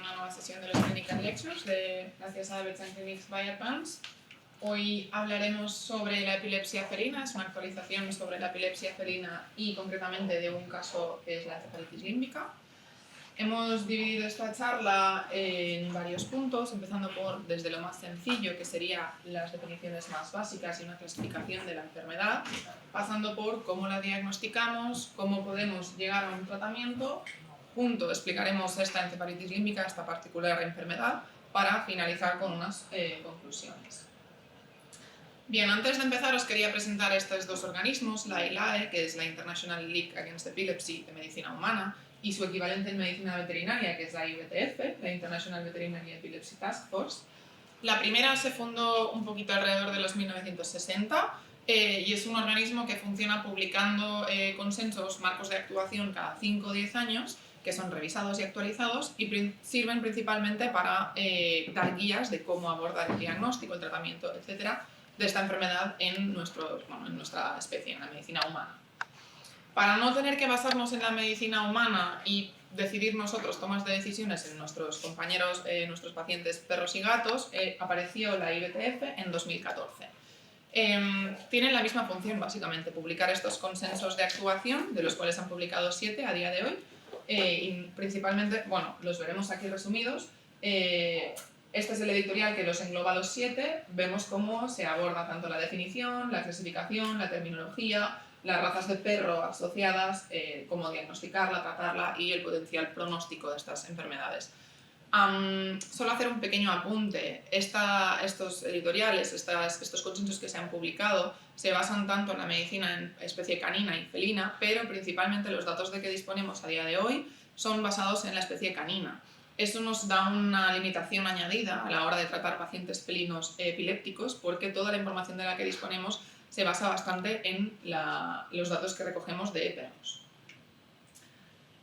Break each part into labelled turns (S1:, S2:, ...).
S1: una nueva sesión de los Clinical Lectures gracias a Alberts Clinics by Advance. Hoy hablaremos sobre la epilepsia felina, es una actualización sobre la epilepsia felina y concretamente de un caso que es la encefalitis límbica. Hemos dividido esta charla en varios puntos, empezando por desde lo más sencillo, que sería las definiciones más básicas y una clasificación de la enfermedad, pasando por cómo la diagnosticamos, cómo podemos llegar a un tratamiento. Junto explicaremos esta encefalitis límbica, esta particular enfermedad, para finalizar con unas conclusiones. Bien, antes de empezar os quería presentar estos dos organismos, la ILAE, que es la International League Against Epilepsy de medicina humana, y su equivalente en medicina veterinaria, que es la IVTF, la International Veterinary Epilepsy Task Force. La primera se fundó un poquito alrededor de los 1960 y es un organismo que funciona publicando consensos, marcos de actuación cada 5 o 10 años, que son revisados y actualizados y sirven principalmente para dar guías de cómo abordar el diagnóstico, el tratamiento, etcétera, de esta enfermedad en nuestra especie, en la medicina humana. Para no tener que basarnos en la medicina humana y decidir nosotros tomas de decisiones en nuestros compañeros, nuestros pacientes perros y gatos, apareció la IVTF en 2014. Tienen la misma función, básicamente, publicar estos consensos de actuación, de los cuales han publicado 7 a día de hoy, y principalmente, bueno, los veremos aquí resumidos. Este es el editorial que los engloba los 7, vemos cómo se aborda tanto la definición, la clasificación, la terminología, las razas de perro asociadas, cómo diagnosticarla, tratarla y el potencial pronóstico de estas enfermedades. Solo hacer un pequeño apunte, estos editoriales, estos consensos que se han publicado se basan tanto en la medicina en especie canina y felina, pero principalmente los datos de que disponemos a día de hoy son basados en la especie canina. Eso nos da una limitación añadida a la hora de tratar pacientes felinos epilépticos porque toda la información de la que disponemos se basa bastante en los datos que recogemos de perros.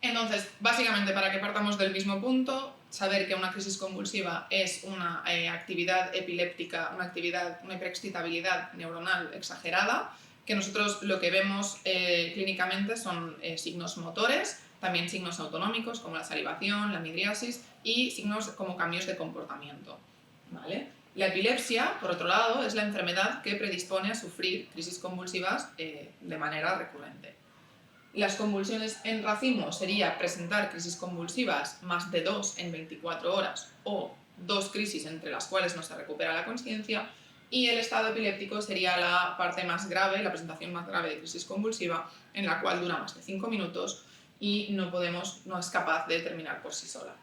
S1: Entonces, básicamente, para que partamos del mismo punto, saber que una crisis convulsiva es una actividad epiléptica, una hiperexcitabilidad neuronal exagerada, que nosotros lo que vemos clínicamente son signos motores, también signos autonómicos como la salivación, la midriasis y signos como cambios de comportamiento, ¿vale? La epilepsia, por otro lado, es la enfermedad que predispone a sufrir crisis convulsivas de manera recurrente. Las convulsiones en racimo sería presentar crisis convulsivas más de 2 en 24 horas o 2 crisis entre las cuales no se recupera la consciencia, y el estado epiléptico sería la parte más grave, la presentación más grave de crisis convulsiva, en la cual dura más de 5 minutos y no es capaz de terminar por sí sola.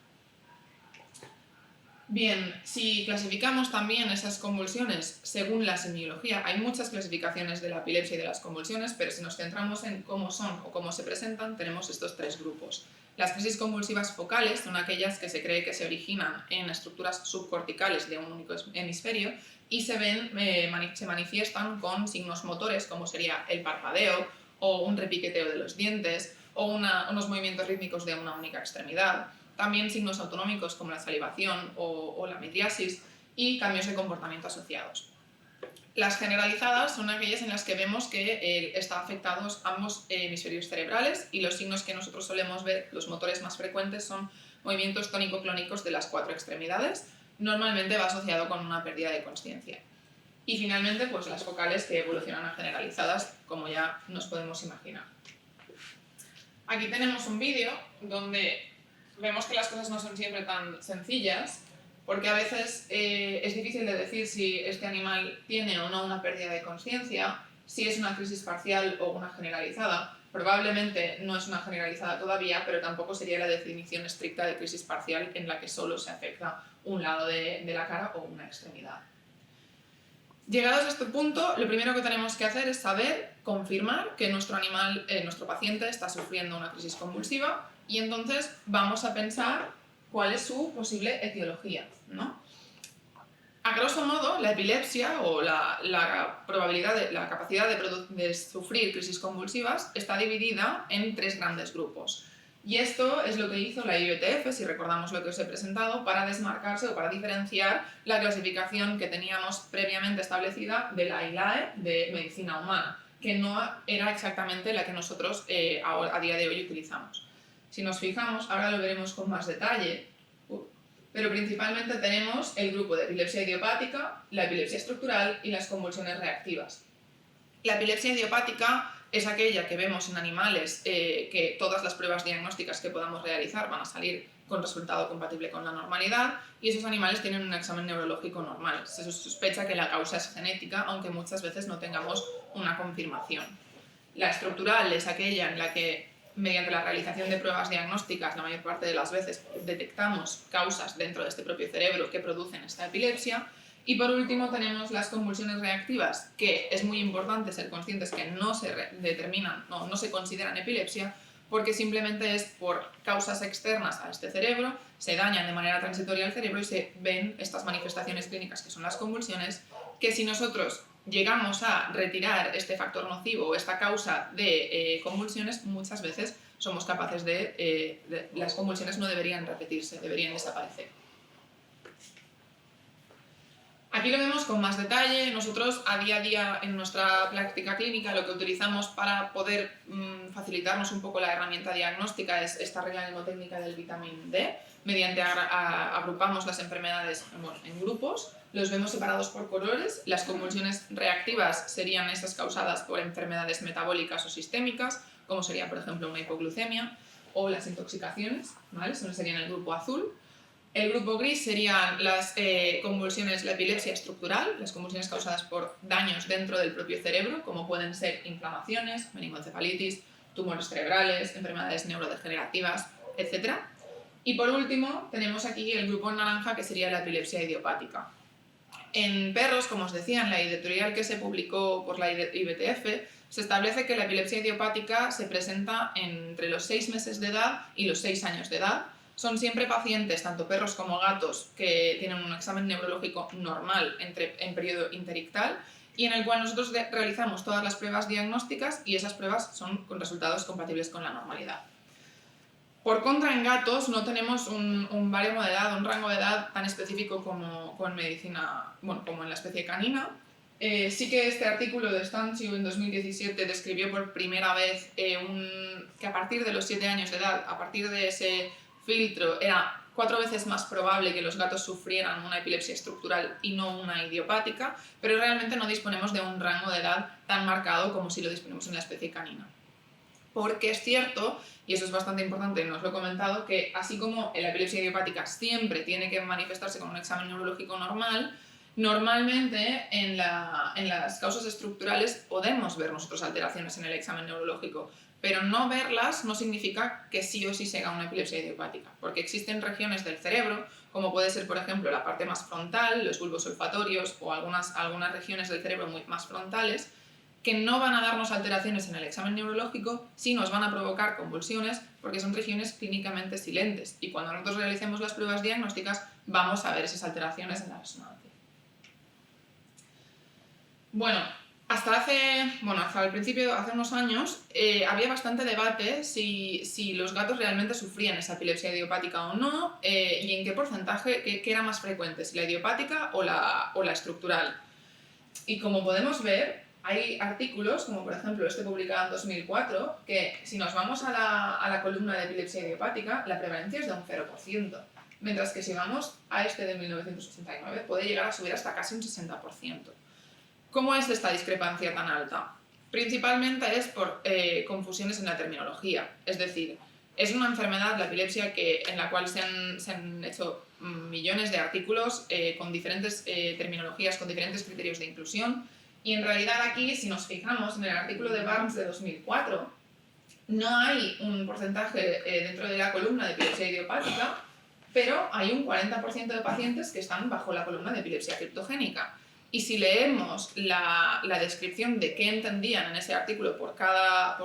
S1: Bien, si clasificamos también esas convulsiones según la semiología, hay muchas clasificaciones de la epilepsia y de las convulsiones, pero si nos centramos en cómo son o cómo se presentan, tenemos estos 3 grupos. Las crisis convulsivas focales son aquellas que se cree que se originan en estructuras subcorticales de un único hemisferio y se manifiestan con signos motores como sería el parpadeo o un repiqueteo de los dientes o unos movimientos rítmicos de una única extremidad. También signos autonómicos como la salivación o la midriasis y cambios de comportamiento asociados. Las generalizadas son aquellas en las que vemos que están afectados ambos hemisferios cerebrales y los signos que nosotros solemos ver, los motores más frecuentes, son movimientos tónico-clónicos de las 4 extremidades. Normalmente va asociado con una pérdida de consciencia. Y finalmente, pues las focales que evolucionan a generalizadas, como ya nos podemos imaginar. Aquí tenemos un vídeo donde vemos que las cosas no son siempre tan sencillas, porque a veces es difícil de decir si este animal tiene o no una pérdida de consciencia, si es una crisis parcial o una generalizada. Probablemente no es una generalizada todavía, pero tampoco sería la definición estricta de crisis parcial en la que solo se afecta un lado de la cara o una extremidad. Llegados a este punto, lo primero que tenemos que hacer es confirmar que nuestro paciente está sufriendo una crisis convulsiva y entonces vamos a pensar cuál es su posible etiología, ¿no? A grosso modo, la epilepsia o la capacidad de sufrir crisis convulsivas está dividida en 3 grandes grupos. Y esto es lo que hizo la IVTF, si recordamos lo que os he presentado, para desmarcarse o para diferenciar la clasificación que teníamos previamente establecida de la ILAE de medicina humana, que no era exactamente la que nosotros a día de hoy utilizamos. Si nos fijamos, ahora lo veremos con más detalle, pero principalmente tenemos el grupo de epilepsia idiopática, la epilepsia estructural y las convulsiones reactivas. La epilepsia idiopática es aquella que vemos en animales que todas las pruebas diagnósticas que podamos realizar van a salir con resultado compatible con la normalidad, y esos animales tienen un examen neurológico normal. Se sospecha que la causa es genética, aunque muchas veces no tengamos una confirmación. La estructural es aquella en la que, mediante la realización de pruebas diagnósticas, la mayor parte de las veces detectamos causas dentro de este propio cerebro que producen esta epilepsia. Y por último tenemos las convulsiones reactivas, que es muy importante ser conscientes que no se determinan, no se consideran epilepsia, porque simplemente es por causas externas a este cerebro, se dañan de manera transitoria el cerebro y se ven estas manifestaciones clínicas que son las convulsiones, que si nosotros llegamos a retirar este factor nocivo o esta causa de convulsiones, muchas veces somos capaces las convulsiones no deberían repetirse, deberían desaparecer. Aquí lo vemos con más detalle. Nosotros a día en nuestra práctica clínica lo que utilizamos para poder facilitarnos un poco la herramienta diagnóstica es esta regla mnemotécnica del vitamín D. Mediante agrupamos las enfermedades en grupos, los vemos separados por colores. Las convulsiones reactivas serían estas causadas por enfermedades metabólicas o sistémicas, como sería por ejemplo una hipoglucemia, o las intoxicaciones, ¿vale? Eso sería en el grupo azul. El grupo gris serían las convulsiones, la epilepsia estructural, las convulsiones causadas por daños dentro del propio cerebro, como pueden ser inflamaciones, meningoencefalitis, tumores cerebrales, enfermedades neurodegenerativas, etc. Y por último, tenemos aquí el grupo naranja, que sería la epilepsia idiopática. En perros, como os decía, en la editorial que se publicó por la IBTF, se establece que la epilepsia idiopática se presenta entre los 6 meses de edad y los 6 años de edad. Son siempre pacientes, tanto perros como gatos, que tienen un examen neurológico normal en periodo interictal, y en el cual nosotros realizamos todas las pruebas diagnósticas, y esas pruebas son con resultados compatibles con la normalidad. Por contra, en gatos no tenemos un baremo de edad, un rango de edad tan específico como en medicina, como en la especie canina. Sí que este artículo de Stancio en 2017 describió por primera vez que a partir de los 7 años de edad, a partir de ese filtro, era 4 veces más probable que los gatos sufrieran una epilepsia estructural y no una idiopática, pero realmente no disponemos de un rango de edad tan marcado como si lo disponemos en la especie canina. Porque es cierto, y eso es bastante importante, no os lo he comentado, que así como la epilepsia idiopática siempre tiene que manifestarse con un examen neurológico normal, normalmente en las causas estructurales podemos ver nosotros alteraciones en el examen neurológico, pero no verlas no significa que sí o sí sea una epilepsia idiopática, porque existen regiones del cerebro, como puede ser por ejemplo la parte más frontal, los bulbos olfatorios o algunas regiones del cerebro más frontales, que no van a darnos alteraciones en el examen neurológico, sí nos van a provocar convulsiones, porque son regiones clínicamente silentes, y cuando nosotros realicemos las pruebas diagnósticas vamos a ver esas alteraciones en la resonancia. Hasta el principio, hace unos años, había bastante debate si los gatos realmente sufrían esa epilepsia idiopática o no, y en qué porcentaje, qué era más frecuente, si la idiopática o la estructural. Y como podemos ver, hay artículos, como por ejemplo este publicado en 2004, que si nos vamos a la columna de epilepsia idiopática, la prevalencia es de un 0%, mientras que si vamos a este de 1989 puede llegar a subir hasta casi un 60%. ¿Cómo es esta discrepancia tan alta? Principalmente es por confusiones en la terminología, es decir, es una enfermedad, la epilepsia, en la cual se han hecho millones de artículos con diferentes terminologías, con diferentes criterios de inclusión, y en realidad aquí, si nos fijamos en el artículo de Barnes de 2004, no hay un porcentaje dentro de la columna de epilepsia idiopática, pero hay un 40% de pacientes que están bajo la columna de epilepsia criptogénica. Y si leemos la descripción de qué entendían en ese artículo por cada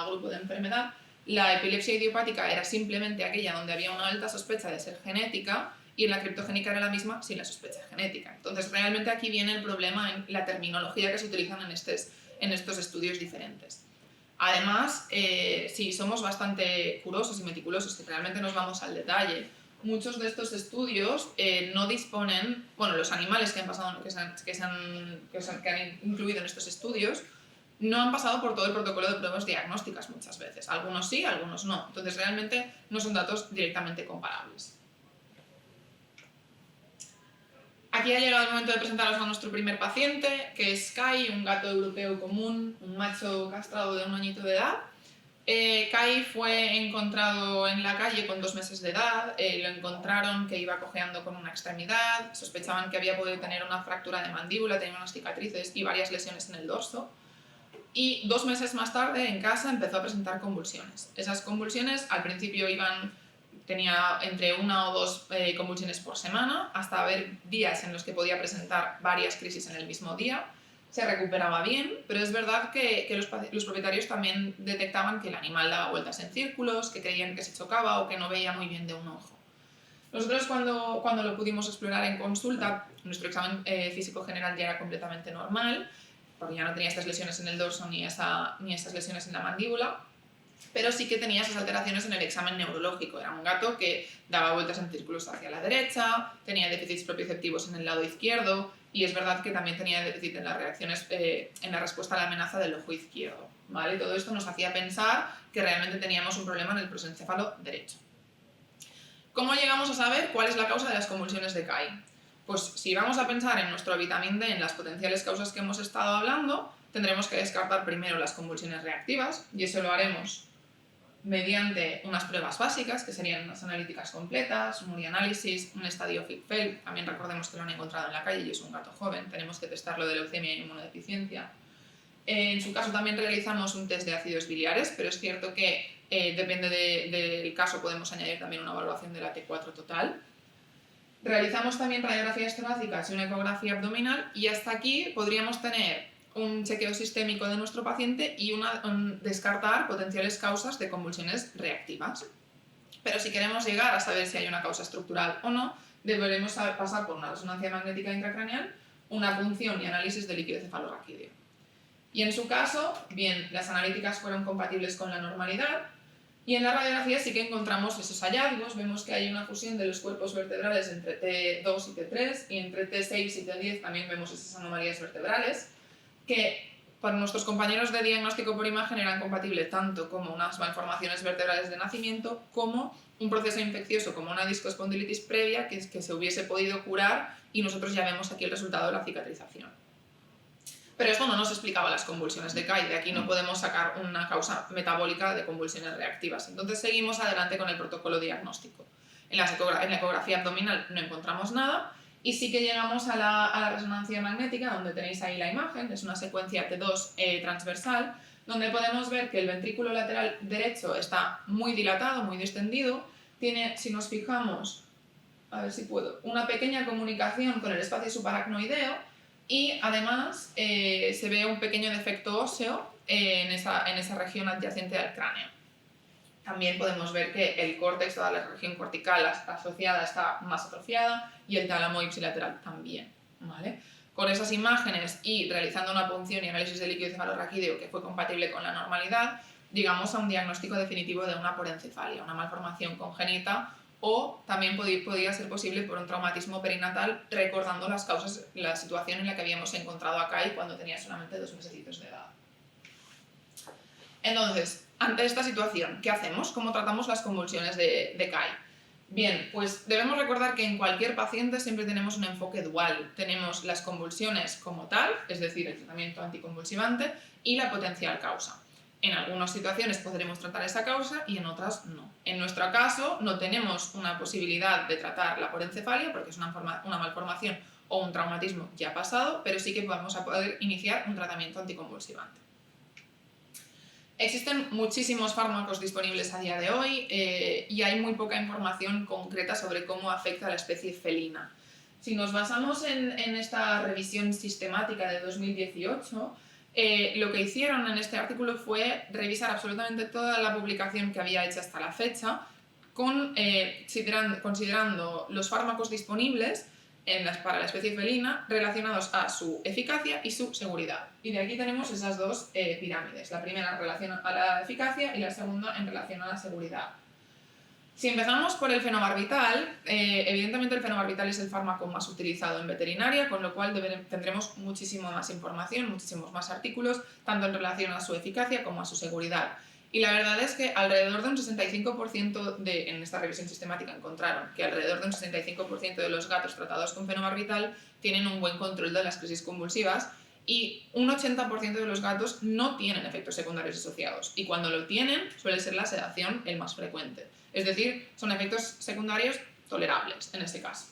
S1: grupo de enfermedad, la epilepsia idiopática era simplemente aquella donde había una alta sospecha de ser genética, y en la criptogénica era la misma sin la sospecha genética. Entonces, realmente aquí viene el problema en la terminología que se utilizan en estos estudios diferentes. Además, si somos bastante curosos y meticulosos, que realmente nos vamos al detalle, muchos de estos estudios no disponen, los animales que han incluido en estos estudios no han pasado por todo el protocolo de pruebas diagnósticas muchas veces. Algunos sí, algunos no. Entonces, realmente no son datos directamente comparables. aquí ha llegado el momento de presentaros a nuestro primer paciente, que es Kai, un gato europeo común, un macho castrado de 1 añito de edad. Kai fue encontrado en la calle con 2 meses de edad, lo encontraron que iba cojeando con una extremidad, sospechaban que había podido tener una fractura de mandíbula, tenía unas cicatrices y varias lesiones en el dorso. Y 2 meses más tarde en casa empezó a presentar convulsiones. Esas convulsiones al principio tenía entre 1 o 2 convulsiones por semana, hasta haber días en los que podía presentar varias crisis en el mismo día. Se recuperaba bien, pero es verdad que los propietarios también detectaban que el animal daba vueltas en círculos, que creían que se chocaba o que no veía muy bien de un ojo. Nosotros cuando lo pudimos explorar en consulta, nuestro examen físico general ya era completamente normal, porque ya no tenía estas lesiones en el dorso ni estas lesiones en la mandíbula, pero sí que tenía esas alteraciones en el examen neurológico. Era un gato que daba vueltas en círculos hacia la derecha, tenía déficits propioceptivos en el lado izquierdo y es verdad que también tenía déficit en las reacciones, en la respuesta a la amenaza del ojo izquierdo, ¿vale? Todo esto nos hacía pensar que realmente teníamos un problema en el prosencéfalo derecho. ¿Cómo llegamos a saber cuál es la causa de las convulsiones de Kai? Pues si vamos a pensar en nuestro vitamín D, en las potenciales causas que hemos estado hablando, tendremos que descartar primero las convulsiones reactivas y eso lo haremos mediante unas pruebas básicas, que serían unas analíticas completas, un urianálisis, un estadio FIT-FeL, también recordemos que lo han encontrado en la calle y es un gato joven, tenemos que testarlo de leucemia y inmunodeficiencia. En su caso también realizamos un test de ácidos biliares, pero es cierto que depende del caso podemos añadir también una evaluación de la T4 total. Realizamos también radiografías torácicas y una ecografía abdominal y hasta aquí podríamos tener un chequeo sistémico de nuestro paciente y descartar potenciales causas de convulsiones reactivas. Pero si queremos llegar a saber si hay una causa estructural o no, deberemos pasar por una resonancia magnética intracraneal, una punción y análisis de líquido cefalorraquídeo. Y en su caso, bien, las analíticas fueron compatibles con la normalidad y en la radiografía sí que encontramos esos hallazgos, vemos que hay una fusión de los cuerpos vertebrales entre T2 y T3 y entre T6 y T10 también vemos esas anomalías vertebrales que para nuestros compañeros de diagnóstico por imagen eran compatibles tanto como unas malformaciones vertebrales de nacimiento como un proceso infeccioso como una discoespondilitis previa que se hubiese podido curar y nosotros ya vemos aquí el resultado de la cicatrización. Pero esto no nos explicaba las convulsiones de Kai, de aquí no podemos sacar una causa metabólica de convulsiones reactivas. Entonces seguimos adelante con el protocolo diagnóstico. En la ecografía abdominal no encontramos nada y sí que llegamos a la resonancia magnética, donde tenéis ahí la imagen, es una secuencia T2 transversal, donde podemos ver que el ventrículo lateral derecho está muy dilatado, muy distendido, tiene, si nos fijamos, a ver si puedo, una pequeña comunicación con el espacio subaracnoideo y además se ve un pequeño defecto óseo en esa región adyacente al cráneo. También podemos ver que el córtex, toda la región cortical asociada está más atrofiada y el tálamo ipsilateral también, ¿vale? Con esas imágenes y realizando una punción y análisis de líquido cefalorraquídeo que fue compatible con la normalidad, llegamos a un diagnóstico definitivo de una porencefalia, una malformación congénita o también podía ser posible por un traumatismo perinatal, recordando las causas, la situación en la que habíamos encontrado a Kai cuando tenía solamente 2 mesecitos de edad. Entonces, ante esta situación, ¿qué hacemos? ¿Cómo tratamos las convulsiones de Kai? Bien, pues debemos recordar que en cualquier paciente siempre tenemos un enfoque dual. Tenemos las convulsiones como tal, es decir, el tratamiento anticonvulsivante, y la potencial causa. En algunas situaciones podremos tratar esa causa y en otras no. En nuestro caso no tenemos una posibilidad de tratar la porencefalia porque es una malformación o un traumatismo ya pasado, pero sí que vamos a poder iniciar un tratamiento anticonvulsivante. Existen muchísimos fármacos disponibles a día de hoy y hay muy poca información concreta sobre cómo afecta a la especie felina. Si nos basamos en esta revisión sistemática de 2018, lo que hicieron en este artículo fue revisar absolutamente toda la publicación que había hecho hasta la fecha, considerando los fármacos disponibles para la especie felina relacionados a su eficacia y su seguridad. Y de aquí tenemos esas dos pirámides, la primera en relación a la eficacia y la segunda en relación a la seguridad. Si empezamos por el fenobarbital, evidentemente el fenobarbital es el fármaco más utilizado en veterinaria, con lo cual tendremos muchísima más información, muchísimos más artículos, tanto en relación a su eficacia como a su seguridad. Y la verdad es que alrededor de un 65% en esta revisión sistemática encontraron que alrededor de un 65% de los gatos tratados con fenobarbital tienen un buen control de las crisis convulsivas y un 80% de los gatos no tienen efectos secundarios asociados. Y cuando lo tienen, suele ser la sedación el más frecuente. Es decir, son efectos secundarios tolerables en este caso.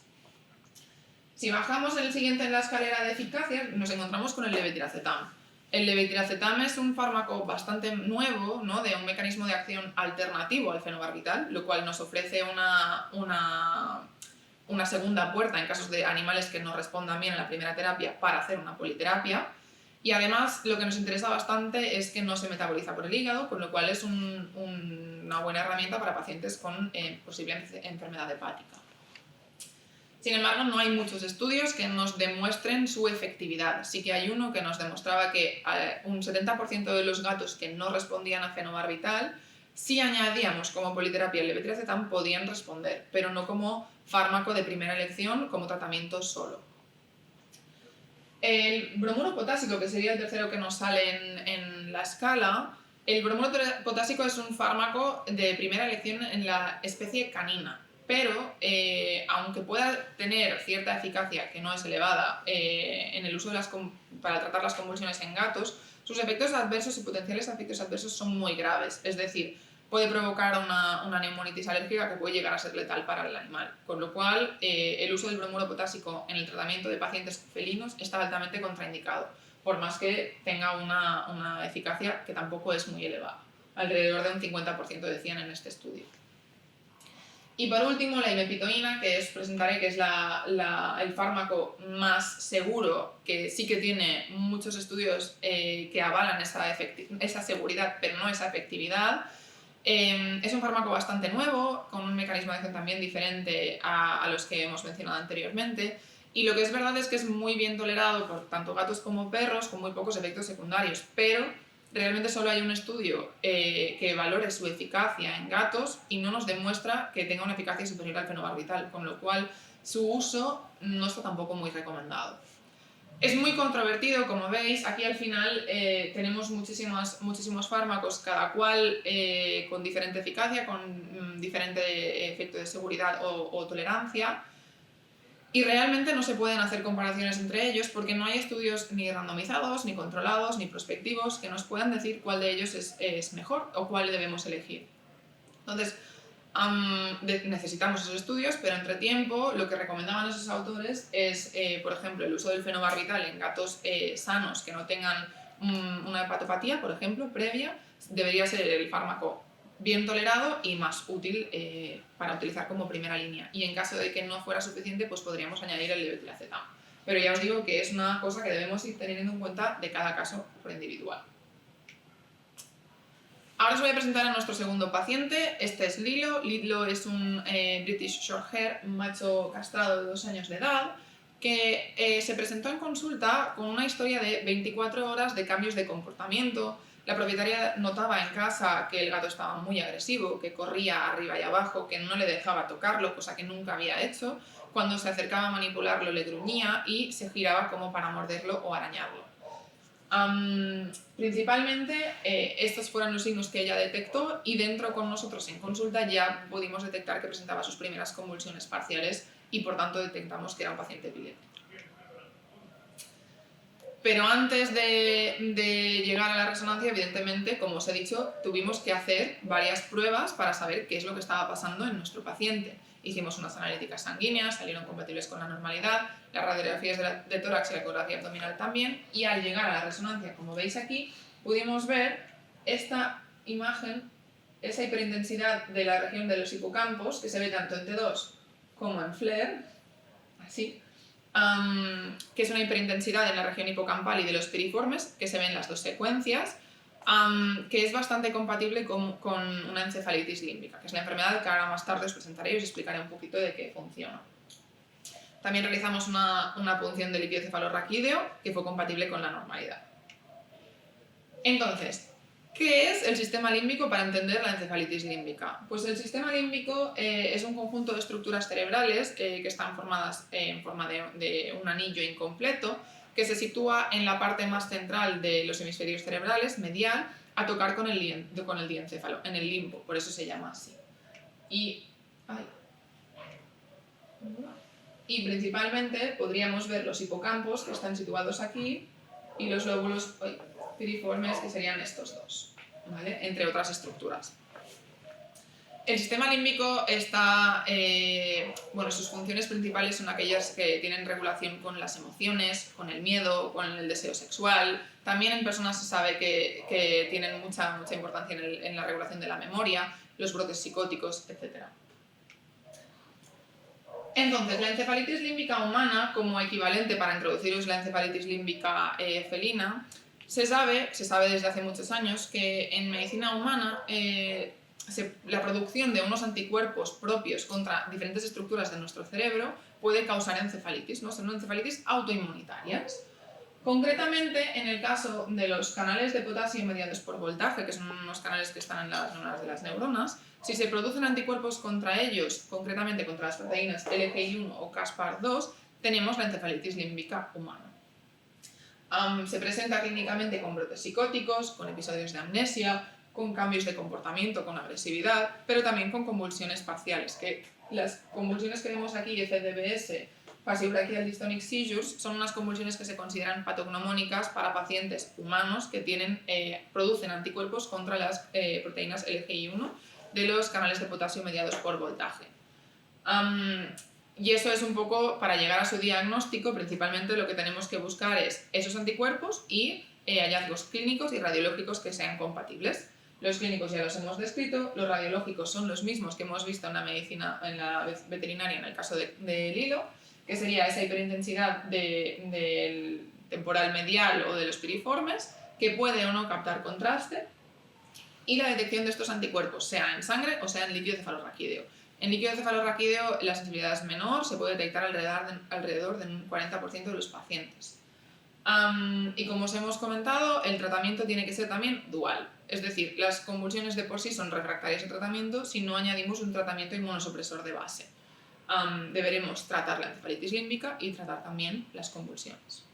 S1: Si bajamos el siguiente en la escalera de eficacia, nos encontramos con el levetiracetam. El levetiracetam es un fármaco bastante nuevo, ¿no?, de un mecanismo de acción alternativo al fenobarbital, lo cual nos ofrece una segunda puerta en casos de animales que no respondan bien a la primera terapia para hacer una politerapia. Y además lo que nos interesa bastante es que no se metaboliza por el hígado, con lo cual es una buena herramienta para pacientes con posible enfermedad hepática. Sin embargo, no hay muchos estudios que nos demuestren su efectividad. Sí que hay uno que nos demostraba que un 70% de los gatos que no respondían a fenobarbital, si añadíamos como politerapia el levetiracetam, podían responder, pero no como fármaco de primera elección, como tratamiento solo. El bromuro potásico, que sería el tercero que nos sale en la escala, el bromuro potásico es un fármaco de primera elección en la especie canina, pero aunque pueda tener cierta eficacia que no es elevada en el uso para tratar las convulsiones en gatos, sus efectos adversos y potenciales efectos adversos son muy graves, es decir, puede provocar una neumonitis alérgica que puede llegar a ser letal para el animal, con lo cual el uso del bromuro potásico en el tratamiento de pacientes felinos está altamente contraindicado, por más que tenga una eficacia que tampoco es muy elevada, alrededor de un 50% decían en este estudio. Y por último, la imepitoína, que os presentaré que es el fármaco más seguro, que sí que tiene muchos estudios que avalan esa seguridad, pero no esa efectividad. Es un fármaco bastante nuevo, con un mecanismo de acción también diferente a los que hemos mencionado anteriormente, y lo que es verdad es que es muy bien tolerado por tanto gatos como perros, con muy pocos efectos secundarios, pero realmente solo hay un estudio que valore su eficacia en gatos y no nos demuestra que tenga una eficacia superior al fenobarbital, con lo cual su uso no está tampoco muy recomendado. Es muy controvertido, como veis, aquí al final tenemos muchísimos fármacos, cada cual con diferente eficacia, con diferente efecto de seguridad o tolerancia, y realmente no se pueden hacer comparaciones entre ellos porque no hay estudios ni randomizados, ni controlados, ni prospectivos que nos puedan decir cuál de ellos es mejor o cuál debemos elegir. Entonces, necesitamos esos estudios, pero entre tiempo lo que recomendaban esos autores es, por ejemplo, el uso del fenobarbital en gatos sanos que no tengan una hepatopatía, por ejemplo, previa, debería ser el fármaco bien tolerado y más útil para utilizar como primera línea. Y en caso de que no fuera suficiente, pues podríamos añadir el levetiracetam. Pero ya os digo que es una cosa que debemos ir teniendo en cuenta de cada caso por individual. Ahora os voy a presentar a nuestro segundo paciente. Este es Lilo. Lilo es un British Shorthair, un macho castrado de 2 años de edad, que se presentó en consulta con una historia de 24 horas de cambios de comportamiento. La propietaria notaba en casa que el gato estaba muy agresivo, que corría arriba y abajo, que no le dejaba tocarlo, cosa que nunca había hecho. Cuando se acercaba a manipularlo le gruñía y se giraba como para morderlo o arañarlo. Principalmente estos fueron los signos que ella detectó y dentro con nosotros en consulta ya pudimos detectar que presentaba sus primeras convulsiones parciales y por tanto detectamos que era un paciente epiléptico. Pero antes de llegar a la resonancia, evidentemente, como os he dicho, tuvimos que hacer varias pruebas para saber qué es lo que estaba pasando en nuestro paciente. Hicimos unas analíticas sanguíneas, salieron compatibles con la normalidad, las radiografías de tórax y la ecografía abdominal también, y al llegar a la resonancia, como veis aquí, pudimos ver esta imagen, esa hiperintensidad de la región de los hipocampos, que se ve tanto en T2 como en FLAIR, así, que es una hiperintensidad en la región hipocampal y de los piriformes, que se ven en las dos secuencias, que es bastante compatible con una encefalitis límbica, que es la enfermedad que ahora más tarde os presentaré y os explicaré un poquito de qué funciona. También realizamos una punción de líquido cefalorraquídeo que fue compatible con la normalidad. Entonces, ¿qué es el sistema límbico para entender la encefalitis límbica? Pues el sistema límbico es un conjunto de estructuras cerebrales que están formadas en forma de un anillo incompleto que se sitúa en la parte más central de los hemisferios cerebrales, medial, a tocar con el diencéfalo, en el limbo, por eso se llama así. Y principalmente podríamos ver los hipocampos, que están situados aquí, y los lóbulos piriformes, que serían estos dos, ¿vale? Entre otras estructuras. El sistema límbico está, sus funciones principales son aquellas que tienen regulación con las emociones, con el miedo, con el deseo sexual. También en personas se sabe que tienen mucha importancia en la regulación de la memoria, los brotes psicóticos, etc. Entonces, la encefalitis límbica humana, como equivalente para introduciros la encefalitis límbica felina, se sabe desde hace muchos años que en medicina humana la producción de unos anticuerpos propios contra diferentes estructuras de nuestro cerebro puede causar encefalitis, ¿no? Son encefalitis autoinmunitarias. Concretamente, en el caso de los canales de potasio mediados por voltaje, que son unos canales que están en las neuronas de las neuronas, si se producen anticuerpos contra ellos, concretamente contra las proteínas LGI1 o Caspar2, tenemos la encefalitis límbica humana. Se presenta clínicamente con brotes psicóticos, con episodios de amnesia, con cambios de comportamiento, con agresividad, pero también con convulsiones parciales, que las convulsiones que vemos aquí, FDBS, Facibrachial Dystonic Seizures, son unas convulsiones que se consideran patognomónicas para pacientes humanos que producen anticuerpos contra las proteínas LGI1 de los canales de potasio mediados por voltaje. Y eso es un poco, para llegar a su diagnóstico, principalmente lo que tenemos que buscar es esos anticuerpos y hallazgos clínicos y radiológicos que sean compatibles. Los clínicos ya los hemos descrito, los radiológicos son los mismos que hemos visto en la medicina, en la veterinaria, en el caso de Lilo, que sería esa hiperintensidad del temporal medial o de los piriformes, que puede o no captar contraste, y la detección de estos anticuerpos, sea en sangre o sea en líquido cefalorraquídeo. En líquido cefalorraquídeo la sensibilidad es menor, se puede detectar alrededor de un 40% de los pacientes. Y como os hemos comentado, el tratamiento tiene que ser también dual. Es decir, las convulsiones de por sí son refractarias al tratamiento si no añadimos un tratamiento inmunosupresor de base. Deberemos tratar la encefalitis límbica y tratar también las convulsiones.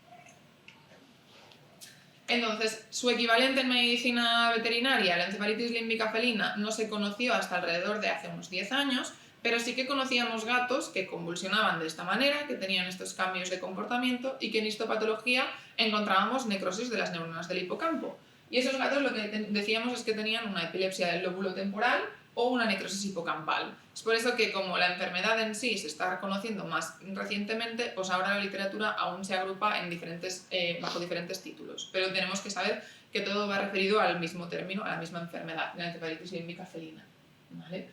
S1: Entonces, su equivalente en medicina veterinaria, la encefalitis límbica felina, no se conoció hasta alrededor de hace unos 10 años, pero sí que conocíamos gatos que convulsionaban de esta manera, que tenían estos cambios de comportamiento y que en histopatología encontrábamos necrosis de las neuronas del hipocampo. Y esos gatos lo que decíamos es que tenían una epilepsia del lóbulo temporal o una necrosis hipocampal. Es por eso que como la enfermedad en sí se está reconociendo más recientemente, pues ahora la literatura aún se agrupa en bajo diferentes títulos. Pero tenemos que saber que todo va referido al mismo término, a la misma enfermedad, la encefalitis límbica felina, ¿vale?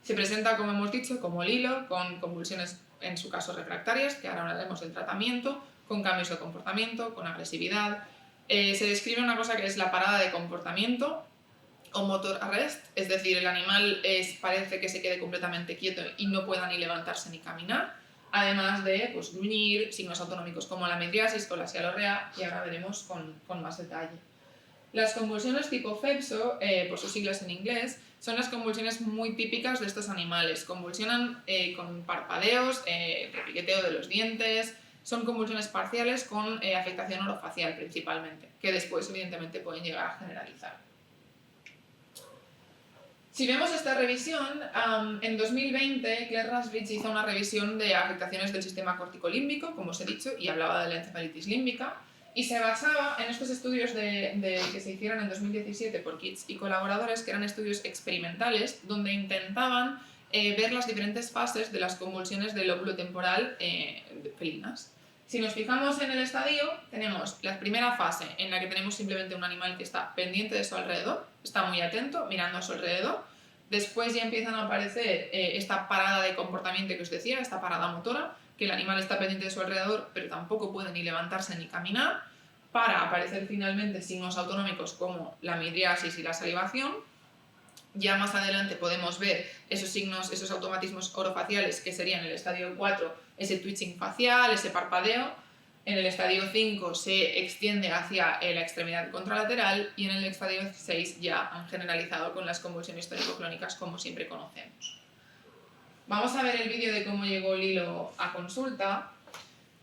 S1: Se presenta, como hemos dicho, como Lilo, con convulsiones, en su caso refractarias, que ahora hablaremos del tratamiento, con cambios de comportamiento, con agresividad. Se describe una cosa que es la parada de comportamiento o motor arrest, es decir, el animal parece que se quede completamente quieto y no pueda ni levantarse ni caminar, además de gruñir, signos autonómicos como la midriasis o la sialorrea, y ahora veremos con más detalle. Las convulsiones tipo FEPSO, por sus siglas en inglés, son las convulsiones muy típicas de estos animales. Convulsionan con parpadeos, repiqueteo de los dientes, son convulsiones parciales con afectación orofacial principalmente, que después evidentemente pueden llegar a generalizar. Si vemos esta revisión, en 2020 Claire Rasbridge hizo una revisión de afectaciones del sistema corticolímbico, como os he dicho, y hablaba de la encefalitis límbica, y se basaba en estos estudios que se hicieron en 2017 por Kitts y colaboradores, que eran estudios experimentales, donde intentaban ver las diferentes fases de las convulsiones del lóbulo temporal felinas. Si nos fijamos en el estadio, tenemos la primera fase en la que tenemos simplemente un animal que está pendiente de su alrededor, está muy atento, mirando a su alrededor. Después ya empiezan a aparecer esta parada de comportamiento que os decía, esta parada motora, que el animal está pendiente de su alrededor, pero tampoco puede ni levantarse ni caminar, para aparecer finalmente signos autonómicos como la midriasis y la salivación. Ya más adelante podemos ver esos signos, esos automatismos orofaciales, que serían en el estadio 4 ese twitching facial, ese parpadeo. En el estadio 5 se extiende hacia la extremidad contralateral y en el estadio 6 ya han generalizado con las convulsiones tónico-clónicas como siempre conocemos. Vamos a ver el vídeo de cómo llegó Lilo a consulta.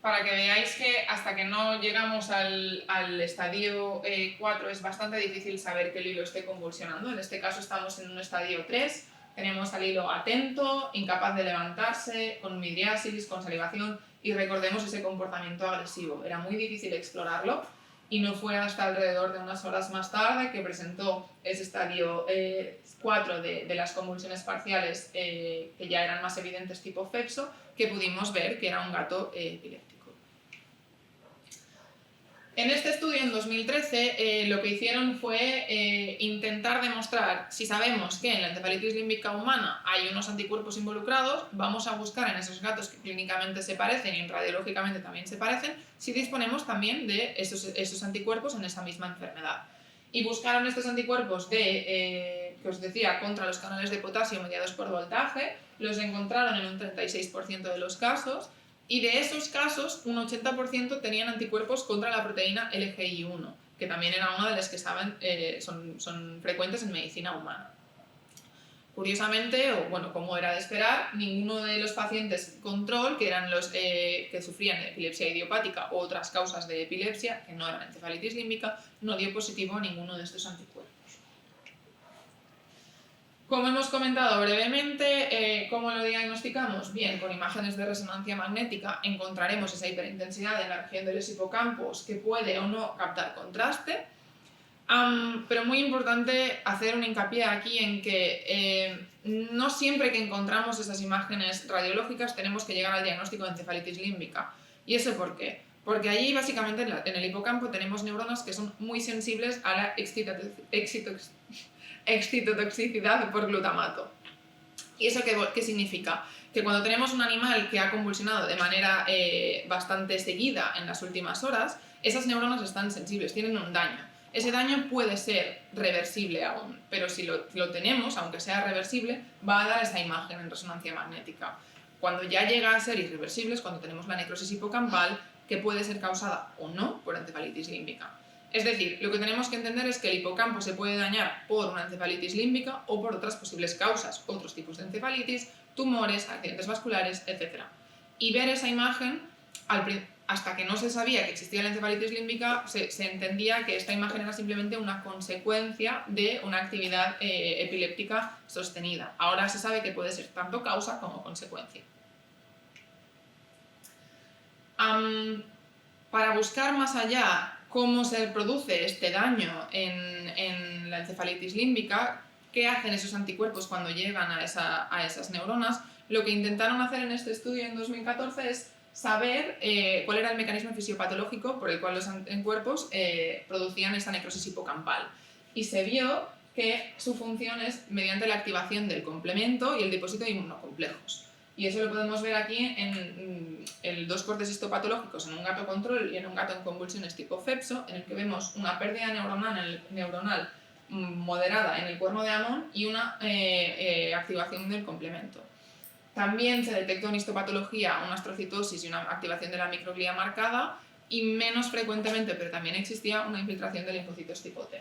S1: para que veáis que hasta que no llegamos al estadio 4 es bastante difícil saber que el hilo esté convulsionando. En este caso estamos en un estadio 3, tenemos al hilo atento, incapaz de levantarse, con midriasis, con salivación, y recordemos ese comportamiento agresivo. Era muy difícil explorarlo y no fue hasta alrededor de unas horas más tarde que presentó ese estadio 4 de las convulsiones parciales que ya eran más evidentes tipo Fepso, que pudimos ver que era un gato epiléptico. En este estudio, en 2013, lo que hicieron fue intentar demostrar, si sabemos que en la encefalitis límbica humana hay unos anticuerpos involucrados, vamos a buscar en esos gatos que clínicamente se parecen y radiológicamente también se parecen, si disponemos también de esos anticuerpos en esa misma enfermedad. Y buscaron estos anticuerpos que os decía, contra los canales de potasio mediados por voltaje, los encontraron en un 36% de los casos, y de esos casos, un 80% tenían anticuerpos contra la proteína LGI1, que también era una de las que son frecuentes en medicina humana. Curiosamente, o bueno, como era de esperar, ninguno de los pacientes control, que eran los que sufrían de epilepsia idiopática u otras causas de epilepsia, que no eran encefalitis límbica, no dio positivo a ninguno de estos anticuerpos. Como hemos comentado brevemente, ¿cómo lo diagnosticamos? Bien, con imágenes de resonancia magnética encontraremos esa hiperintensidad en la región de los hipocampos que puede o no captar contraste, pero muy importante hacer un hincapié aquí en que no siempre que encontramos esas imágenes radiológicas tenemos que llegar al diagnóstico de encefalitis límbica. ¿Y eso por qué? Porque allí básicamente en el hipocampo tenemos neuronas que son muy sensibles a la excitotoxicidad por glutamato. ¿Y eso qué significa? Que cuando tenemos un animal que ha convulsionado de manera bastante seguida en las últimas horas, esas neuronas están sensibles, tienen un daño. Ese daño puede ser reversible aún, pero si lo tenemos, aunque sea reversible, va a dar esa imagen en resonancia magnética. Cuando ya llega a ser irreversible es cuando tenemos la necrosis hipocampal, que puede ser causada o no por encefalitis límbica. Es decir, lo que tenemos que entender es que el hipocampo se puede dañar por una encefalitis límbica o por otras posibles causas, otros tipos de encefalitis, tumores, accidentes vasculares, etc. Y ver esa imagen, hasta que no se sabía que existía la encefalitis límbica, se entendía que esta imagen era simplemente una consecuencia de una actividad epiléptica sostenida. Ahora se sabe que puede ser tanto causa como consecuencia. Para buscar más allá cómo se produce este daño en la encefalitis límbica, qué hacen esos anticuerpos cuando llegan a esas neuronas, lo que intentaron hacer en este estudio en 2014 es saber cuál era el mecanismo fisiopatológico por el cual los anticuerpos producían esa necrosis hipocampal. Y se vio que su función es mediante la activación del complemento y el depósito de inmunocomplejos. Y eso lo podemos ver aquí en dos cortes histopatológicos en un gato control y en un gato en convulsiones tipo Fepso, en el que vemos una pérdida neuronal moderada en el cuerno de Amon y una activación del complemento. También se detectó en histopatología una astrocitosis y una activación de la microglía marcada, y menos frecuentemente, pero también existía una infiltración de linfocitos tipo T.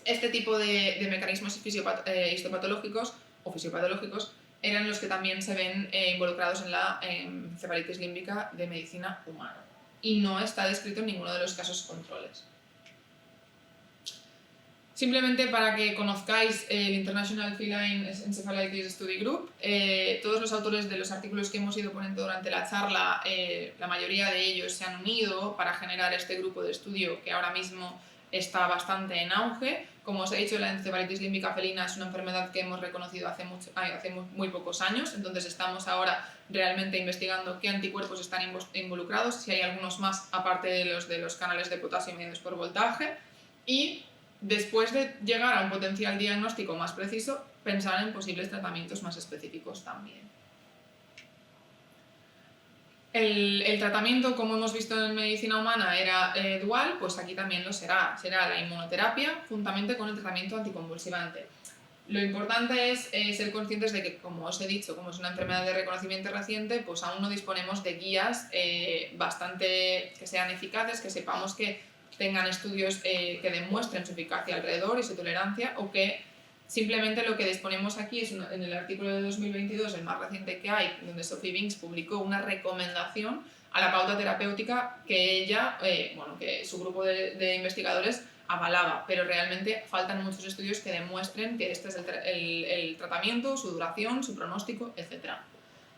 S1: Este tipo de mecanismos histopatológicos o fisiopatológicos eran los que también se ven involucrados en la encefalitis límbica de medicina humana, y no está descrito en ninguno de los casos controles. Simplemente para que conozcáis el International Feline Encephalitis Study Group, todos los autores de los artículos que hemos ido poniendo durante la charla, la mayoría de ellos se han unido para generar este grupo de estudio que ahora mismo está bastante en auge. Como os he dicho, la encefalitis límbica felina es una enfermedad que hemos reconocido hace muy pocos años, entonces estamos ahora realmente investigando qué anticuerpos están involucrados, si hay algunos más aparte de los canales de potasio mediados por voltaje, y después de llegar a un potencial diagnóstico más preciso, pensar en posibles tratamientos más específicos también. El tratamiento, como hemos visto en medicina humana, era dual, pues aquí también lo será. Será la inmunoterapia juntamente con el tratamiento anticonvulsivante. Lo importante es ser conscientes de que, como os he dicho, como es una enfermedad de reconocimiento reciente, pues aún no disponemos de guías bastante que sean eficaces, que sepamos que tengan estudios que demuestren su eficacia alrededor y su tolerancia, o que simplemente lo que disponemos aquí es en el artículo de 2022, el más reciente que hay, donde Sophie Binks publicó una recomendación a la pauta terapéutica que que su grupo de investigadores avalaba, pero realmente faltan muchos estudios que demuestren que este es el tratamiento, su duración, su pronóstico, etc.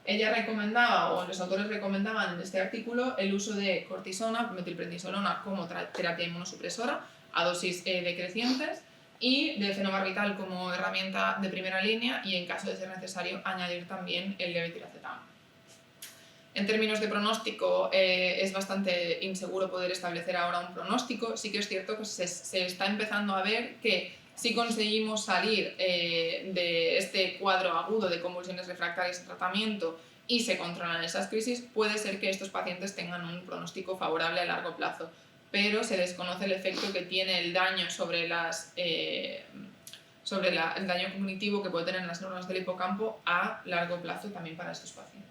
S1: Ella recomendaba, o los autores recomendaban en este artículo, el uso de cortisona, metilprednisolona, como terapia inmunosupresora a dosis decrecientes, y de fenobarbital como herramienta de primera línea, y en caso de ser necesario añadir también el levetiracetam. En términos de pronóstico, es bastante inseguro poder establecer ahora un pronóstico. Sí que es cierto que se está empezando a ver que si conseguimos salir de este cuadro agudo de convulsiones refractarias a tratamiento y se controlan esas crisis, puede ser que estos pacientes tengan un pronóstico favorable a largo plazo, pero se desconoce el efecto que tiene el daño sobre el daño cognitivo que puede tener en las neuronas del hipocampo a largo plazo también para estos pacientes.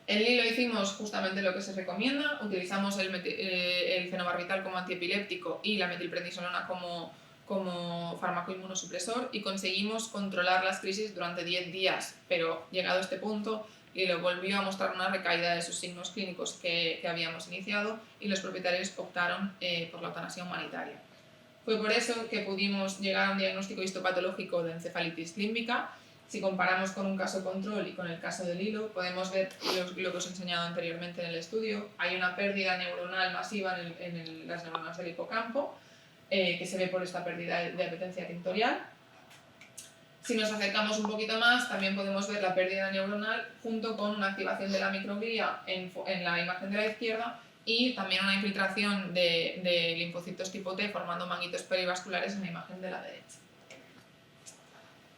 S1: En Lilo hicimos justamente lo que se recomienda, utilizamos el fenobarbital como antiepiléptico y la metilprednisolona como fármaco inmunosupresor, y conseguimos controlar las crisis durante 10 días, pero llegado a este punto Lilo volvió a mostrar una recaída de sus signos clínicos que habíamos iniciado, y los propietarios optaron por la eutanasia humanitaria. Fue por eso que pudimos llegar a un diagnóstico histopatológico de encefalitis límbica. Si comparamos con un caso control y con el caso del Lilo, podemos ver lo que os he enseñado anteriormente en el estudio. Hay una pérdida neuronal masiva en las neuronas del hipocampo, que se ve por esta pérdida de apetencia tintorial. Si nos acercamos un poquito más, también podemos ver la pérdida neuronal junto con una activación de la microglía en la imagen de la izquierda, y también una infiltración de linfocitos tipo T formando manguitos perivasculares en la imagen de la derecha.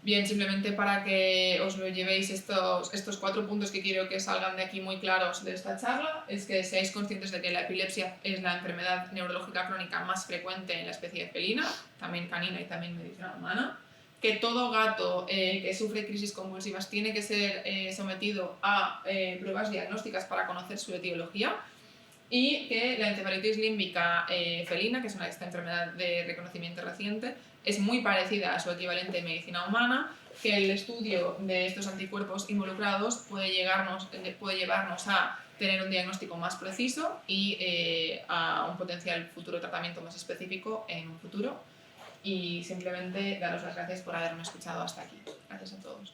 S1: Bien, simplemente para que os lo llevéis estos 4 puntos que quiero que salgan de aquí muy claros de esta charla, es que seáis conscientes de que la epilepsia es la enfermedad neurológica crónica más frecuente en la especie felina, también canina y también medicina humana, que todo gato que sufre crisis convulsivas tiene que ser sometido a pruebas diagnósticas para conocer su etiología, y que la encefalitis límbica felina, que es esta enfermedad de reconocimiento reciente, es muy parecida a su equivalente en medicina humana, que el estudio de estos anticuerpos involucrados puede llevarnos a tener un diagnóstico más preciso y a un potencial futuro tratamiento más específico en un futuro. Y simplemente daros las gracias por haberme escuchado hasta aquí. Gracias a todos.